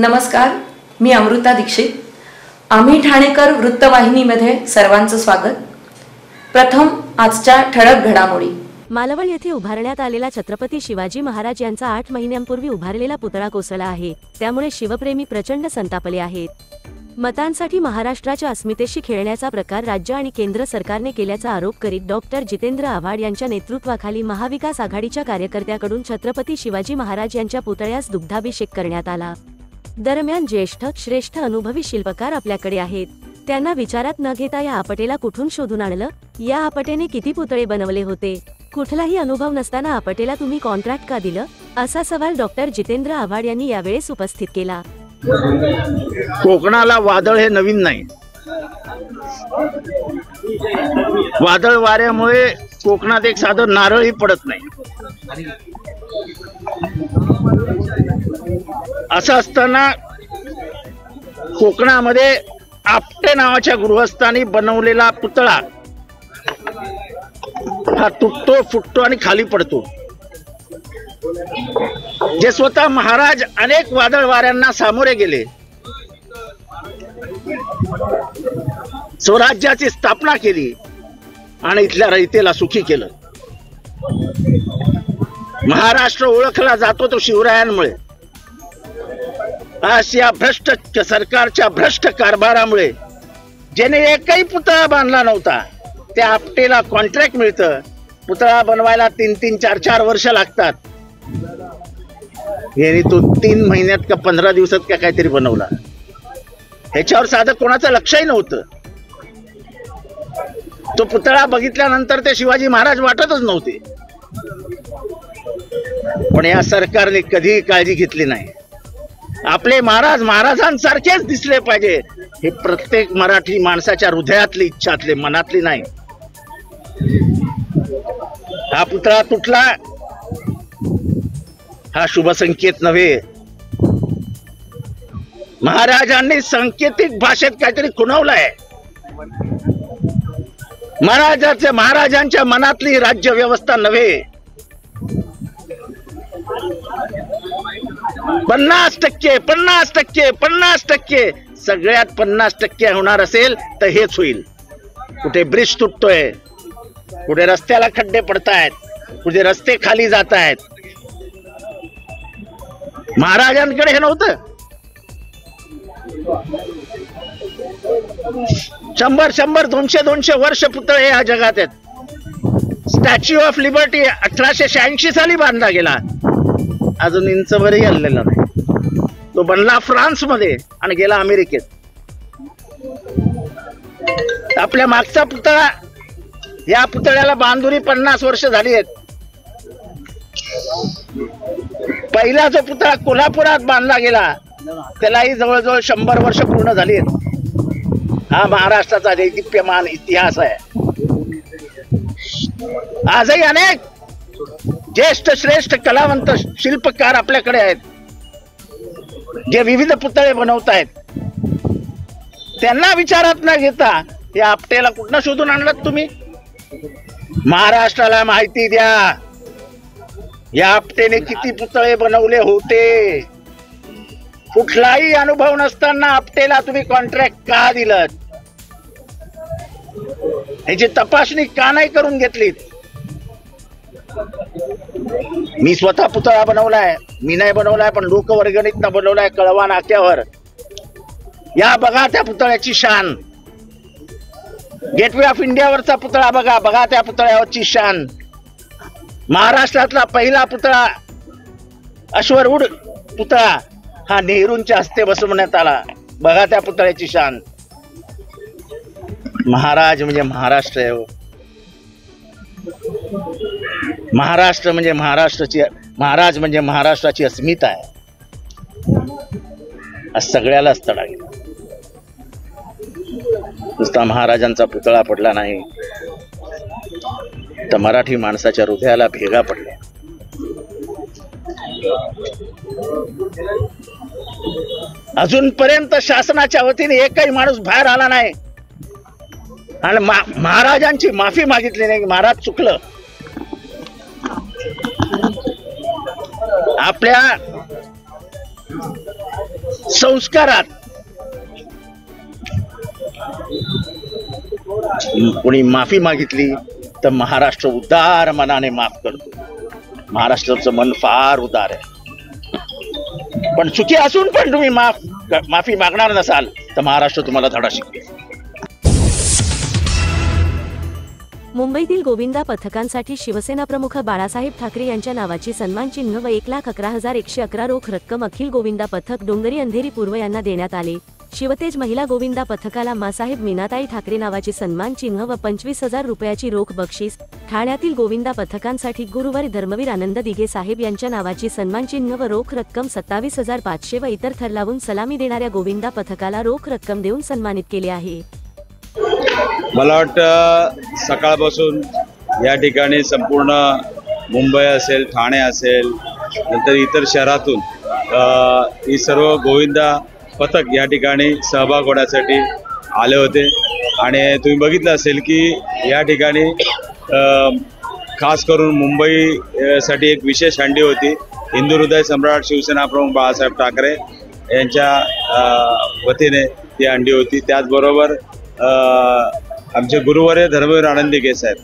नमस्कार, मी अमृता दीक्षित. आम्ही ठाणेकर वृत्तवाहिनीमध्ये सर्वांचं स्वागत. प्रथम आजच्या ठळक घडामोडी. मालवण येथे उभारण्यात आलेला छत्रपती शिवाजी महाराज यांचा 8 महिन्यांपूर्वी उभारलेला पुतळा कोसळला आहे. त्यामुळे शिवप्रेमी प्रचंड संतापले आहेत. मतांसाठी महाराष्ट्राच्या अस्मितेशी खेळण्याचा प्रकार राज्य आणि केंद्र सरकारने केल्याचा आरोप करीत डॉक्टर जितेंद्र आव्हाड यांच्या नेतृत्वाखाली महाविकास आघाडीच्या कार्यकर्त्यांकडून छत्रपती शिवाजी महाराज यांच्या पुतळ्यास दुग्धाभिषेक करण्यात आला. दरम्यान ज्येष्ठ श्रेष्ठ अनुभवी शिल्पकार आपल्याकडे आहेत, त्यांना विचारात न घेता या आपटेला कुठून शोधून आणलं? या आपटेने किती पुतळे बनवले होते? कुठलाही अनुभव नसताना आपटेला तुम्ही कॉन्ट्रॅक्ट का दिलं? असा सवाल डॉक्टर जितेंद्र आव्हाड यांनी यावेळेस उपस्थित केला. कोकणाला वादळ हे नवीन नाही. वादळ वाऱ्यामुळे कोकणात एक साधं नारळही पडत नाही. असं असताना कोकणामध्ये आपटे नावाच्या गृहस्थांनी बनवलेला पुतळा हा तुटतो, फुटतो आणि खाली पडतो. जे स्वतः महाराज अनेक वादळ वाऱ्यांना सामोरे गेले, स्वराज्याची स्थापना केली आणि इथल्या रयतेला सुखी केलं. महाराष्ट्र ओळखला जातो तो शिवरायांमुळे. आज या भ्रष्ट सरकारच्या भ्रष्ट कारभारामुळे ज्याने एकही पुतळा बांधला नव्हता त्या आपटेला कॉन्ट्रॅक्ट मिळतं. पुतळा बनवायला 3-3, 4-4 वर्ष लागतात. यांनी तो 3 महिन्यात का 15 दिवसात का काहीतरी बनवला. ह्याच्यावर साधं कोणाचं लक्षही नव्हतं. तो पुतळा बघितल्यानंतर ते शिवाजी महाराज वाटतच नव्हते. पण या सरकारने कधीही काळजी घेतली नाही. आपले महाराज महाराजांसारखेच दिसले पाहिजे हे प्रत्येक मराठी माणसाच्या हृदयातली इच्छातली, मनातली नाही. हा पुतळा तुटला हा शुभ संकेत नव्हे. महाराजांनी सांकेतिक भाषेत काहीतरी खुणवलंय. महाराजांच्या मनातली राज्य व्यवस्था नव्हे. 50% सगळ्यात 50% होणार असेल तर हेच होईल. कुठे ब्रिज तुटतोय, कुठे रस्त्याला खड्डे पडतायत, कुठे रस्ते खाली जात आहेत. महाराजांकडे हे नव्हतं. 100, 200 वर्ष पुतळे या जगात आहेत. स्टॅच्यू ऑफ लिबर्टी 1886 साली बांधला गेला, अजून इंचभरही हललेला नाही. तो बनला फ्रान्स मध्ये आणि गेला अमेरिकेत. आपल्या मागचा पुतळा, या पुतळ्याला बांधुरी 50 वर्ष झाली आहेत. पहिला जो पुतळा कोल्हापुरात बांधला गेला त्यालाही जवळजवळ 100 वर्ष पूर्ण झाली आहेत. हा महाराष्ट्राचा दैदिप्यमान इतिहास आहे. आजही अनेक ज्येष्ठ श्रेष्ठ कलावंत शिल्पकार आपल्याकडे आहेत जे विविध पुतळे बनवत आहेत. त्यांना विचारात न घेता या आपटेला कुठनं शोधून आणलात तुम्ही? महाराष्ट्राला माहिती द्या, या आपटेने किती पुतळे बनवले होते. कुठलाही अनुभव नसताना आपटेला तुम्ही कॉन्ट्रॅक्ट का दिलं? ह्याची तपासणी का नाही करून घेतलीत? मी स्वतः पुतळा बनवलाय, मी नाही बनवलाय पण लोकवर्गणीतनं बनवलाय कळवा नाक्यावर. या बघा त्या पुतळ्याची शान. गेटवे ऑफ इंडियावरचा पुतळा बघा, बघा त्या पुतळ्यावरची शान. महाराष्ट्रातला पहिला पुतळा अश्वरूढ पुतळा हा नेहरूंच्या हस्ते बसवण्यात आला. बघा त्या पुतळ्याची शान. महाराज म्हणजे महाराष्ट्र आहे. महाराष्ट्र म्हणजे महाराज म्हणजे महाराष्ट्राची अस्मिता आहे. सगळ्यालाच तडा गेला. नुसता महाराजांचा पुतळा पडला नाही तर मराठी माणसाच्या हृदयाला भेगा पडल्या. अजूनपर्यंत शासनाच्या वतीने एकही माणूस बाहेर आला नाही आणि महाराजांची माफी मागितली नाही. महाराज चुकलं. आपल्या संस्कारात कोणी माफी मागितली तर महाराष्ट्र उदार मनाने माफ करतो. महाराष्ट्राचं मन फार उदार आहे. पण चुकी असून पण तुम्ही माफी मागणार नसाल तर महाराष्ट्र तुम्हाला धडा शिकवेल. मुंबईतील गोविंदा पथकांसाठी शिवसेना प्रमुख बाळासाहेब ठाकरे यांच्या नावाची सन्मान चिन्ह व 1,11,111 रोख रक्कम अखिल गोविंदा पथक डोंगरी अंधेरी पूर्व यांना देण्यात आले. शिवतेज महिला गोविंदा पथकाला मासाहेब मीनाताई ठाकरे नावाची सन्मान चिन्ह व 25,000 रुपयाची रोख बक्षीस. ठाण्यातील गोविंदा पथकांसाठी गुरुवारी धर्मवीर आनंद दिघे साहेब यांच्या नावाची सन्मान चिन्ह व रोख रक्कम 27,500 व इतर थर लावून सलामी देणाऱ्या गोविंदा पथकाला रोख रक्कम देऊन सन्मानित केले आहे. मला वाटतं सकाळपासून या ठिकाणी संपूर्ण मुंबई असेल, ठाणे असेल, नंतर इतर शहरातून ही सर्व गोविंदा पथक या ठिकाणी सहभाग होण्यासाठी आले होते. आणि तुम्ही बघितलं असेल की या ठिकाणी खास करून मुंबईसाठी एक विशेष हंडी होती. हिंदू हृदय सम्राट शिवसेना प्रमुख बाळासाहेब ठाकरे यांच्या वतीने ती हंडी होती. त्याचबरोबर आमचे गुरुवर्य धर्मवीर आनंद दिघे साहेब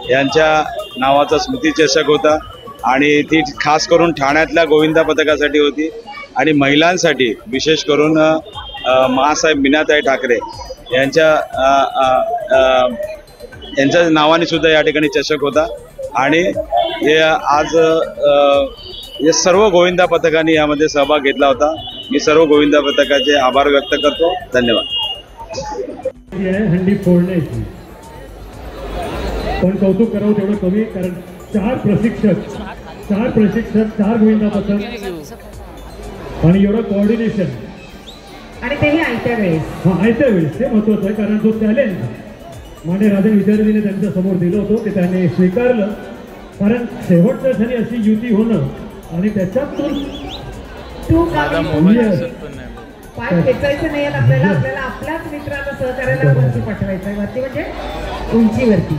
यांच्या नावाचा स्मृतिचषक होता आणि ती खास करून ठाण्यातल्या गोविंदा पथकासाठी होती. आणि महिलांसाठी विशेष करून मासाहेब मीनाताई ठाकरे यांच्या नावाने सुद्धा या ठिकाणी चषक होता. आणि हे आज हे सर्व गोविंदा पथकांनी यामध्ये सहभाग घेतला होता. मी सर्व गोविंदा पथकाचे आभार व्यक्त करतो. धन्यवाद. हंडी फोडण्याची पण कौतुक करावं तेवढं कमी, कारण चार प्रशिक्षक, 4 गोविंदा पथक आणि एवढं कोऑर्डिनेशन आणि तेही आयत्या वेळेस. आयत्या वेळेस ते महत्वाचं आहे, कारण जो चॅलेंज माननीय राजन विचारजीने त्यांच्या समोर दिलं होतं ते त्याने स्वीकारलं. कारण शेवटच्या क्षणी अशी युती होणं आणि त्याच्यातून पाय खेचायचं नाही आपल्याला, आपल्याला आपल्याच मित्रांना सहकार्याला वरती पाठवायचं आहे. वरती म्हणजे उंचीवरती.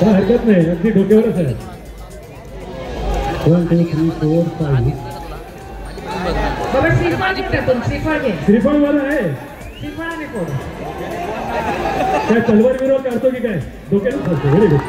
हरकत नाही, अगदी डोक्यावरच आहे. 1 2 3 4 5. श्रीफळ मला आहे. श्रीफळाने कोण काय तलवार विरोध काढतो की काय? डोक्याला खातो. Very good.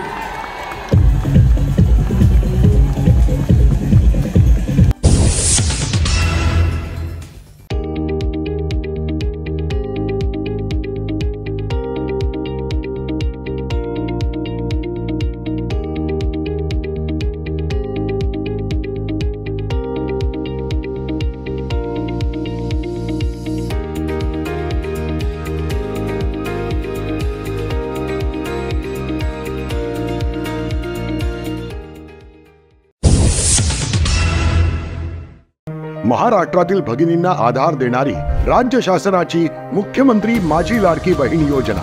महाराष्ट्रातील भगिनींना आधार देणारी राज्य शासनाची मुख्यमंत्री माझी लाडकी बहीण योजना.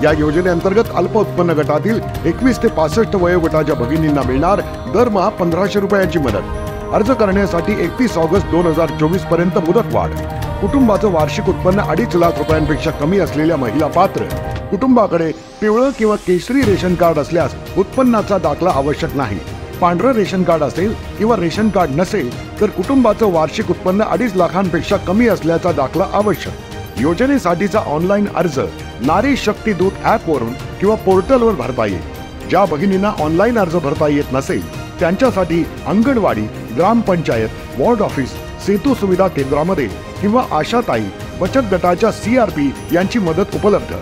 या योजनेअंतर्गत अल्प उत्पन्न गटातील 21 ते 65 वयोगटाच्या भगिनींना मिळणार दरमहा 1,500 रुपयांची मदत. अर्ज करण्यासाठी 31 ऑगस्ट 2024 पर्यंत मुदतवाढ. कुटुंबाचं वार्षिक उत्पन्न 2.5 लाख रुपयांपेक्षा कमी असलेल्या महिला पात्र. कुटुंबाकडे पिवळं किंवा केशरी रेशन कार्ड असल्यास उत्पन्नाचा दाखला आवश्यक नाही. पांढरं रेशन कार्ड असेल किंवा रेशन कार्ड नसेल तर कुटुंबाचं वार्षिक उत्पन्न 2.5 लाखांपेक्षा कमी असल्याचा दाखला आवश्यक. योजनेसाठीचा ऑनलाईन अर्ज नारी शक्ती दूत ॲपवरून किंवा पोर्टलवर भरता येईल. ज्या भगिनींना ऑनलाईन अर्ज भरता येत नसेल त्यांच्यासाठी अंगणवाडी, ग्रामपंचायत, वॉर्ड ऑफिस, सेतू सुविधा केंद्रामध्ये किंवा आशाताई बचत गटाच्या CRP यांची मदत उपलब्ध.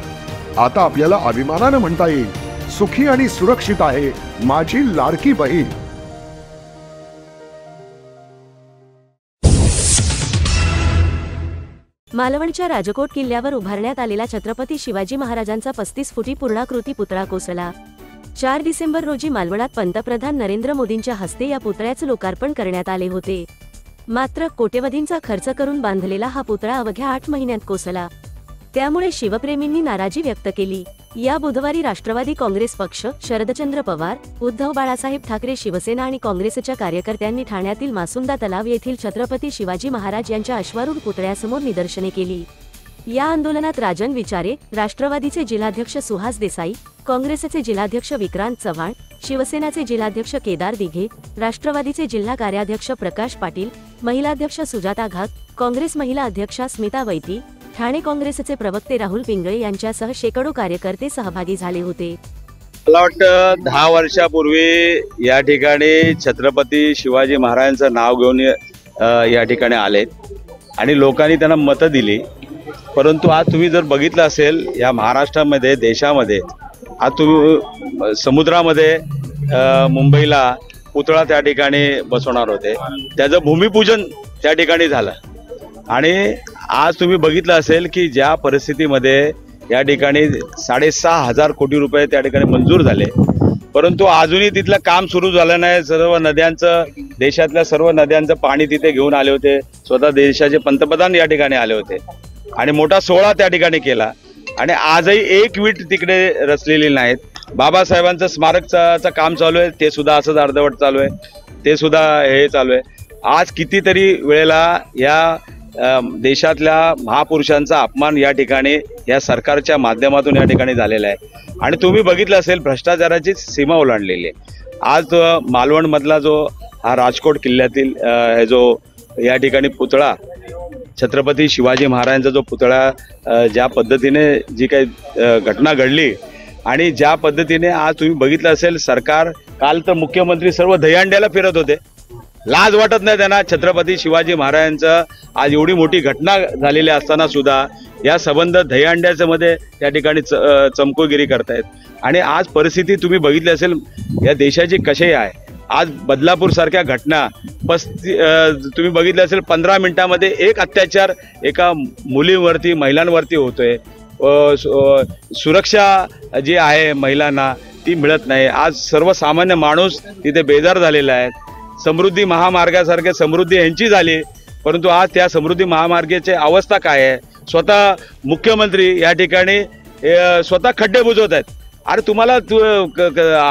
आता आपल्याला अभिमानानं म्हणता येईल, सुखी आणि सुरक्षित आहे माझी लाडकी बहीण. मालवणच्या राजकोट किल्ल्यावर उभारण्यात आलेला छत्रपती शिवाजी महाराजांचा 35 फुटी पूर्णाकृती पुतळा कोसळला. 4 डिसेंबर रोजी मालवणात पंतप्रधान नरेंद्र मोदींच्या हस्ते या पुतळ्याचं लोकार्पण करण्यात आले होते. मात्र कोट्यवधींचा खर्च करून बांधलेला हा पुतळा अवघ्या 8 महिन्यात कोसळला. त्यामुळे शिवप्रेमींनी नाराजी व्यक्त केली. या बुधवारी राष्ट्रवादी काँग्रेस पक्ष, शरदचंद्र पवार, उद्धव बाळासाहेब ठाकरे शिवसेना आणि काँग्रेसच्या कार्यकर्त्यांनी ठाण्यातील मासुंदा तलाव येथील छत्रपती शिवाजी महाराज यांच्या अश्वारूढ पुतळ्यासमोर निदर्शने केली. या आंदोलनात राजन विचारे, राष्ट्रवादीचे जिल्हाध्यक्ष सुहास देसाई, काँग्रेसचे जिल्हाध्यक्ष विक्रांत चव्हाण, शिवसेनाचे जिल्हाध्यक्ष केदार दिघे, राष्ट्रवादीचे जिल्हा कार्याध्यक्ष प्रकाश पाटील, महिलाध्यक्ष सुजाता घात, काँग्रेस महिला अध्यक्षा स्मिता वैती, ठाणे काँग्रेसचे प्रवक्ते राहुल पिंगळे यांच्यासह शेकडो कार्यकर्ते सहभागी झाले होते. मला वाटतं 10 वर्षापूर्वी या ठिकाणी छत्रपती शिवाजी महाराजांचं नाव घेऊन या ठिकाणी आले आणि लोकांनी त्यांना मतं दिली. परंतु आज तुम्ही जर बघितलं असेल या महाराष्ट्रामध्ये, देशामध्ये, आज तुम्ही समुद्रामध्ये मुंबईला पुतळा त्या ठिकाणी बसवणार होते, त्याचं भूमिपूजन त्या ठिकाणी झालं. आणि आज तुम्ही बघितलं असेल की ज्या परिस्थितीमध्ये या ठिकाणी 6,500 कोटी रुपये त्या ठिकाणी मंजूर झाले, परंतु अजूनही तिथलं काम सुरू झालं नाही. सर्व नद्यांचं, देशातल्या सर्व नद्यांचं पाणी तिथे घेऊन आले होते. स्वतः देशाचे पंतप्रधान या ठिकाणी आले होते आणि मोठा सोहळा त्या ठिकाणी केला. आणि आजही एक वीट तिकडे रचलेली नाहीत. बाबासाहेबांचं स्मारकचं काम चालू आहे, ते सुद्धा असंच अर्धवट चालू आहे, ते सुद्धा हे चालू आहे. आज कितीतरी वेळेला या देशातल्या महापुरुषांचा अपमान या ठिकाणी या सरकारच्या माध्यमातून या ठिकाणी झालेला आहे. आणि तुम्ही बघितलं असेल भ्रष्टाचाराची सीमा ओलांडलेली आहे. आज मालवणमधला जो हा राजकोट किल्ल्यातील हे जो या ठिकाणी पुतळा, छत्रपती शिवाजी महाराजांचा जो पुतळा, ज्या पद्धतीने जी काही घटना घडली आणि ज्या पद्धतीने आज तुम्ही बघितलं असेल, सरकार काल तर मुख्यमंत्री सर्व दहीहंड्याला फिरत होते. लाज वाटत नाही त्यांना? छत्रपती शिवाजी महाराजांचं आज एवढी मोठी घटना झालेली असताना सुद्धा या संबंध दहीहंड्याच्या मध्ये त्या ठिकाणी चमकोगिरी करतायत. आणि आज परिस्थिती तुम्ही बघितली असेल या देशाची कशी आहे. आज बदलापूर सारख्या घटना तुम्ही बघितलं असेल, 15 मिनिटांमध्ये एक अत्याचार एका मुलींवरती, महिलांवरती होतोय. सुरक्षा जी आहे महिलांना ती मिळत नाही. आज सर्वसामान्य माणूस तिथे बेजार झालेला आहे. समृद्धी महामार्गासारखे समृद्धी यांची झाली, परंतु आज त्या समृद्धी महामार्गाची अवस्था काय आहे? स्वतः मुख्यमंत्री या ठिकाणी स्वतः खड्डे बुजवत आहेत. अरे तुम्हाला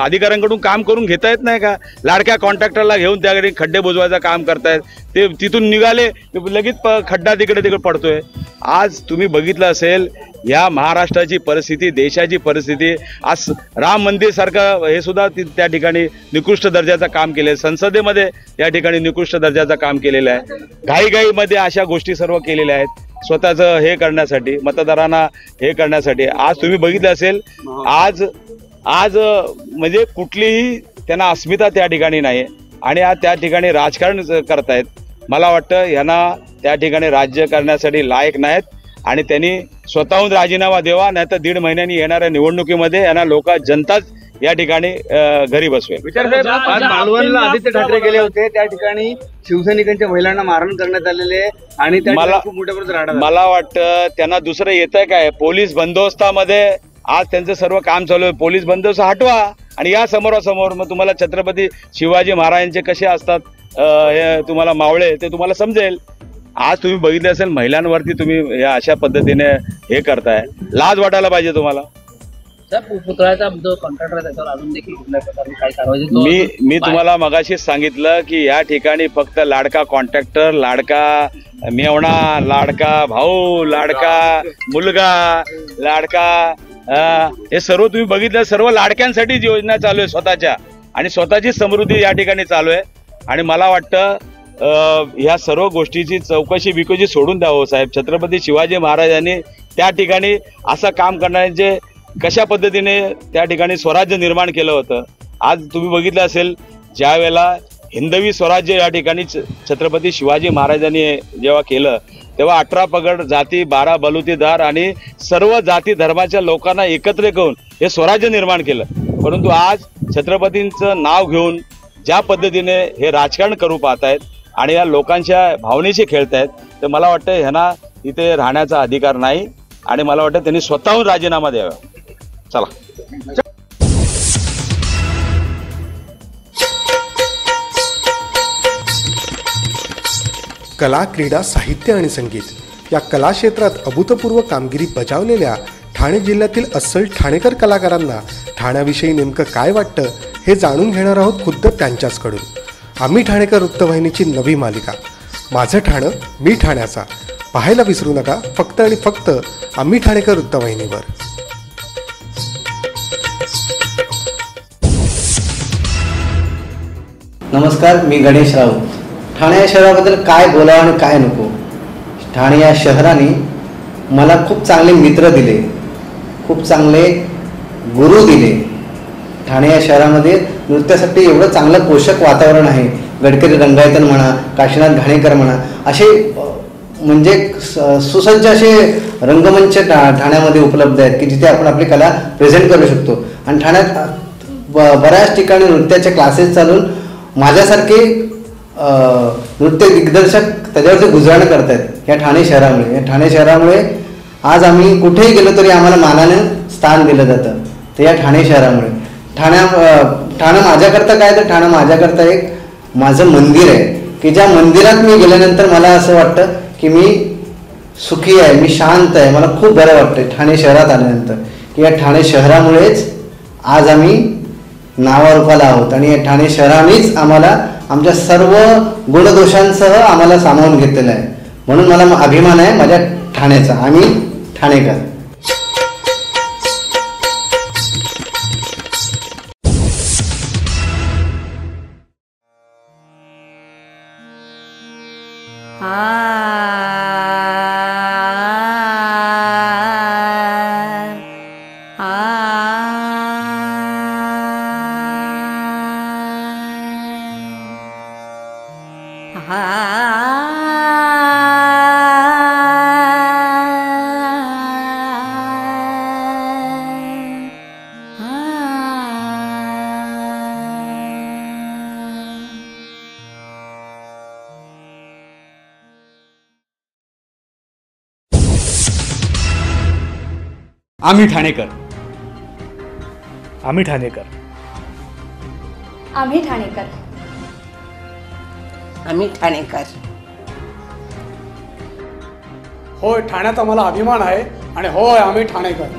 अधिकाऱ्यांकडून काम करून घेता येत नाही का? लाडक्या कॉन्ट्रॅक्टरला घेऊन त्याकडे खड्डे बुजवायचं काम करतायत. ते तिथून निघाले लगेच खड्डा तिकडे पडतोय. आज तुम्ही बघितलं असेल या महाराष्ट्राची परिस्थिती, देशाची परिस्थिती. आज राम मंदिर सारखं हे सुद्धा त्या ठिकाणी निकृष्ट दर्जाचं काम केलं आहे. संसदेमध्ये या ठिकाणी निकृष्ट दर्जाचं काम केलेलं आहे. घाईघाईमध्ये अशा गोष्टी सर्व केलेल्या आहेत स्वतःचं हे करण्यासाठी, मतदारांना हे करण्यासाठी. आज तुम्ही बघितलं असेल, आज म्हणजे कुठलीही त्यांना अस्मिता त्या ठिकाणी नाही आणि आज त्या ठिकाणी राजकारण करतायत. मला वाटतं यांना त्या ठिकाणी राज्य करण्यासाठी लायक नाहीत आणि त्यांनी स्वतःहून राजीनामा द्यावा, नाही तर 1.5 महिन्यांनी येणाऱ्या निवडणुकीमध्ये यांना जनताच या ठिकाणी घरी बसवेल. आज मालवणला आदित्य ठाकरे गेले होते, त्या ठिकाणी शिवसैनिकांच्या महिलांना मारहाण करण्यात आलेले आणि मला वाटतं त्यांना दुसरं येतंय काय? पोलीस बंदोबस्तामध्ये आज त्यांचं सर्व काम चालू आहे. पोलीस बंदोबस्त हटवा आणि या समोरासमोर मग तुम्हाला छत्रपती शिवाजी महाराजांचे कसे असतात हे तुम्हाला मावळे ते तुम्हाला समजेल. आज तुम्ही बघितले असेल महिलांवरती तुम्ही या अशा पद्धतीने हे करताय, लाज वाटायला पाहिजे तुम्हाला. मी तुम्हाला मगाशीच सांगितलं की या ठिकाणी फक्त लाडका कॉन्ट्रॅक्टर, लाडका मेवणा, लाडका भाऊ, लाडका मुलगा, लाडका हे सर्व तुम्ही बघितलं, सर्व लाडक्यांसाठी योजना चालू आहे स्वतःच्या आणि स्वतःची समृद्धी या ठिकाणी चालू आहे. आणि मला वाटतं ह्या सर्व गोष्टीची चौकशी सोडून द्यावं साहेब. छत्रपती शिवाजी महाराजांनी त्या ठिकाणी असं काम करण्याचे कशा पद्धतीने त्या ठिकाणी स्वराज्य निर्माण केलं होतं. आज तुम्ही बघितलं असेल, ज्या वेळेला हिंदवी स्वराज्य या ठिकाणी छत्रपती शिवाजी महाराजांनी जेव्हा केलं तेव्हा 18 पगड जाती, 12 बलुतेदार आणि सर्व जाती धर्माच्या लोकांना एकत्र करून हे स्वराज्य निर्माण केलं. परंतु आज छत्रपतींचं नाव घेऊन ज्या पद्धतीने हे राजकारण करू पाहतायत आणि या लोकांच्या भावनेशी खेळतायत, तर मला वाटतं ह्यांना इथे राहण्याचा अधिकार नाही आणि मला वाटतं त्यांनी स्वतःहून राजीनामा द्यावा. चला. कला, क्रीडा, साहित्य आणि संगीत या कला क्षेत्रात अभूतपूर्व कामगिरी बजावलेल्या ठाणे जिल्ह्यातील अस्सल ठाणेकर कलाकारांना ठाण्याविषयी नेमकं काय वाटतं हे जाणून घेणार आहोत खुद्द त्यांच्याचकडून. आम्ही ठाणेकर वृत्तवाहिनीची नवी मालिका माझं ठाणं मी ठाण्याचा पाहायला विसरू नका, फक्त आणि फक्त आम्ही ठाणेकर वृत्तवाहिनीवर. नमस्कार, मी गणेश राऊत. ठाणे या शहराबद्दल काय बोलावं आणि काय नको. ठाणे या शहराने मला खूप चांगले मित्र दिले, खूप चांगले गुरु दिले. ठाणे या शहरामध्ये नृत्यासाठी एवढं चांगलं पोषक वातावरण आहे. गडकरी रंगायतन म्हणा, काशीनाथ घाणेकर म्हणा, असे म्हणजे सुसज्ज असे रंगमंच ठाण्यामध्ये उपलब्ध आहेत की जिथे आपण आपली कला प्रेझेंट करू शकतो. आणि ठाण्यात बऱ्याच ठिकाणी नृत्याचे क्लासेस चालून माझ्यासारखे नृत्य दिग्दर्शक त्याच्यावरती गुजराण करत आहेत या ठाणे शहरामुळे. या ठाणे शहरामुळे आज आम्ही कुठेही गेलो तरी आम्हाला मानानं स्थान दिलं जातं, ते या ठाणे शहरामुळे. ठाणं माझ्याकरता काय, तर ठाणं माझ्याकरता एक माझं मंदिर आहे की ज्या मंदिरात मी गेल्यानंतर मला असं वाटतं की मी सुखी आहे, मी शांत आहे, मला खूप बरं वाटतं ठाणे शहरात आल्यानंतर. की या ठाणे शहरामुळेच आज आम्ही नावारूपाला आहोत आणि या ठाणे शहरानेच आम्हाला आमच्या सर्व गुणदोषांसह आम्हाला सामावून घेतलेलं आहे. म्हणून मला अभिमान आहे माझ्या ठाण्याचा. आम्ही ठाणेकर. आम्ही ठाणेकर. आम्ही ठाणेकर. आम्ही ठाणेकर. आम्ही ठाणेकर. होय, ठाण्यात आम्हाला अभिमान आहे आणि होय आम्ही ठाणेकर.